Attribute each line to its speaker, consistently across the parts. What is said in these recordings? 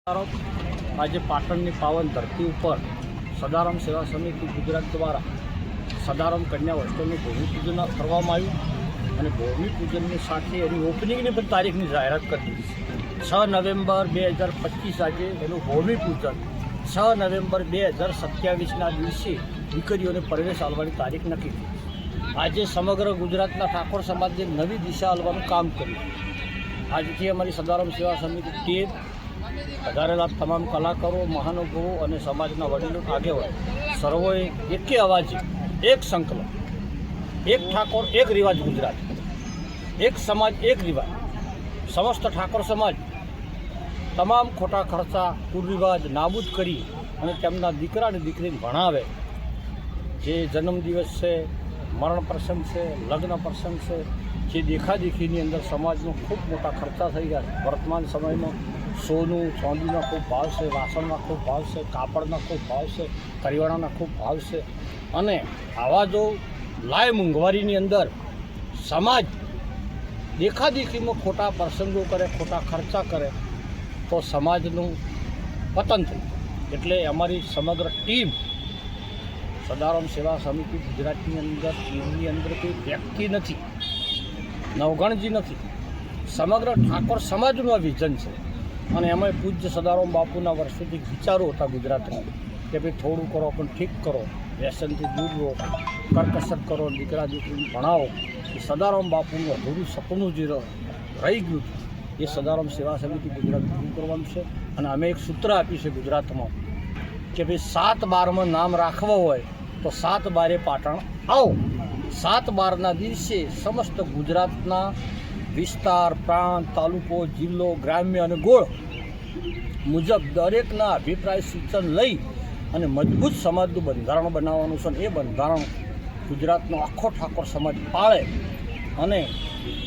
Speaker 1: આજે પાટણની પાવન ધરતી ઉપર સદારામ સેવા સમિતિ ગુજરાત દ્વારા સદારામ કન્યા હોસ્ટેલનું ભૂમિપૂજન કરવામાં આવ્યું અને ભૂમિપૂજનની સાથે એની ઓપનિંગની પણ તારીખની જાહેરાત કરી દીધી છે 6 નવેમ્બર 2025 આજે એનું ભૂમિપૂજન 6 નવેમ્બર 2027ના દિવસે દીકરીઓને પ્રવેશ આપવાની તારીખ નક્કી થઈ. આજે સમગ્ર ગુજરાતના ઠાકોર સમાજને નવી દિશા આપવાનું કામ કર્યું. આજથી અમારી સદારામ સેવા સમિતિ ટીમ વધારેલા તમામ કલાકારો, મહાનુભાવો અને સમાજના વડીલો આગેવાનો સર્વોએ એકે અવાજે એક સંકલ્પ, એક ઠાકોર એક રિવાજ ગુજરાત, એક સમાજ એક રિવાજ, સમસ્ત ઠાકોર સમાજ તમામ ખોટા ખર્ચા કુરિવાજ નાબૂદ કરી અને તેમના દીકરા અને દીકરીને ભણાવે. જે જન્મદિવસ છે, મરણ પ્રસંગ છે, લગ્ન પ્રસંગ છે, જે દેખાદેખીની અંદર સમાજમાં ખૂબ મોટા ખર્ચા થઈ ગયા. વર્તમાન સમયમાં સોનું ચાંદીના ખૂબ ભાવ છે, વાસણના ખૂબ ભાવ છે, કાપડના ખૂબ ભાવ છે, કરિયાણાના ખૂબ ભાવ છે. અને આવા જો લાય મોંઘવારીની અંદર સમાજ દેખાદેખીમાં ખોટા પ્રસંગો કરે, ખોટા ખર્ચા કરે તો સમાજનું પતન થયું. એટલે અમારી સમગ્ર ટીમ સદારામ સેવા સમિતિ ગુજરાતની અંદર ટીમની અંદર કોઈ વ્યક્તિ નથી, નવગણજી નથી, સમગ્ર ઠાકોર સમાજનું આ વિઝન છે. અને એમાં પૂજ્ય સદારામ બાપુના વર્ષોથી વિચારો હતા ગુજરાતમાં કે ભાઈ થોડું કરો પણ ઠીક કરો, વ્યસનથી દૂર રહો, કરકસર કરો, દીકરા દીકરીને ભણાવો. એ સદારામ બાપુનું અધૂરું સપનું જે રહી ગયું એ સદારામ સેવા સમિતિ ગુજરાત પૂરું કરવાનું છે. અને અમે એક સૂત્ર આપ્યું છે ગુજરાતમાં કે ભાઈ 7/12માં નામ રાખવા હોય તો 7/12 પાટણ આવો. 7/12ના દિવસે સમસ્ત ગુજરાતના વિસ્તાર, પ્રાંત, તાલુકો, જિલ્લો, ગ્રામ્ય અને ગોળ મુજબ દરેકના અભિપ્રાય સૂચન લઈ અને મજબૂત સમાજનું બંધારણ બનાવવાનું છે. અને એ બંધારણ ગુજરાતનો આખો ઠાકોર સમાજ પાળે અને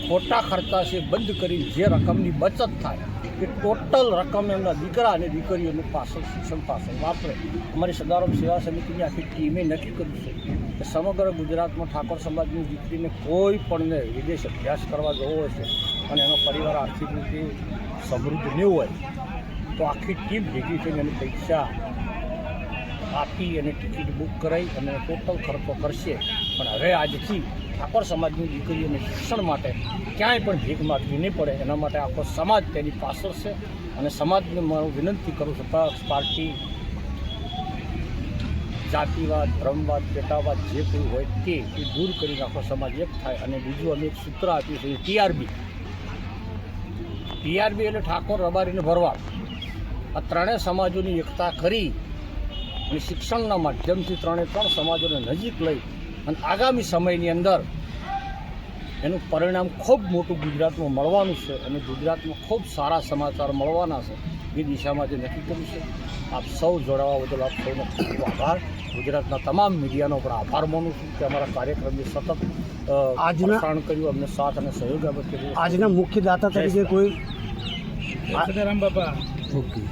Speaker 1: ખોટા ખર્ચા છે બંધ કરી જે રકમની બચત થાય એ ટોટલ રકમ એમના દીકરા અને દીકરીઓનું પાછળ શિક્ષણ પાછળ વાપરે. અમારી સદારામ સેવા સમિતિની આખી ટીમે નક્કી કર્યું છે કે સમગ્ર ગુજરાતમાં ઠાકોર સમાજની દીકરીને કોઈ પણને વિદેશ અભ્યાસ કરવા જવો હોય છે અને એનો પરિવાર આર્થિક રીતે સમૃદ્ધ ન હોય તો આખી ટીમ ભેગી થઈને એની પૈસા આપી અને ટિકિટ બુક કરાવી અને ટોટલ ખર્ચો કરશે. પણ હવે આજથી ઠાકોર સમાજની દીકરીઓને શિક્ષણ માટે ક્યાંય પણ ભીખ માગવી નહીં પડે એના માટે આખો સમાજ તેની પાછળ છે. અને સમાજને હું વિનંતી કરું છું, પક્ષ, પાર્ટી, જાતિવાદ, ધર્મવાદ, પેટાવાદ જે કોઈ હોય તે દૂર કરીને આખો સમાજ એક થાય. અને બીજું અમે એક સૂત્ર આપ્યું છે ટીઆરબી એટલે ઠાકોર, રબારીને ભરવાડ. આ ત્રણેય સમાજોની એકતા કરી અને શિક્ષણના માધ્યમથી ત્રણે સમાજોને નજીક લઈ અને આગામી સમયની અંદર એનું પરિણામ ખૂબ મોટું ગુજરાતમાં મળવાનું છે. અને ગુજરાતમાં ખૂબ સારા સમાચાર મળવાના છે. એ દિશામાં જે નક્કી કર્યું છે. આપ સૌ જોડાવા બદલ આપ સૌનો ખૂબ ખૂબ આભાર. ગુજરાતના તમામ મીડિયાનો પણ આભાર માનું છું કે અમારા કાર્યક્રમની સતત પ્રસારણ કર્યું, અમને સાથ અને સહયોગ આપ્યો.
Speaker 2: આજના મુખ્ય દાતા તરીકે કોઈ
Speaker 1: સદારામ બાપા.
Speaker 2: ઓકે.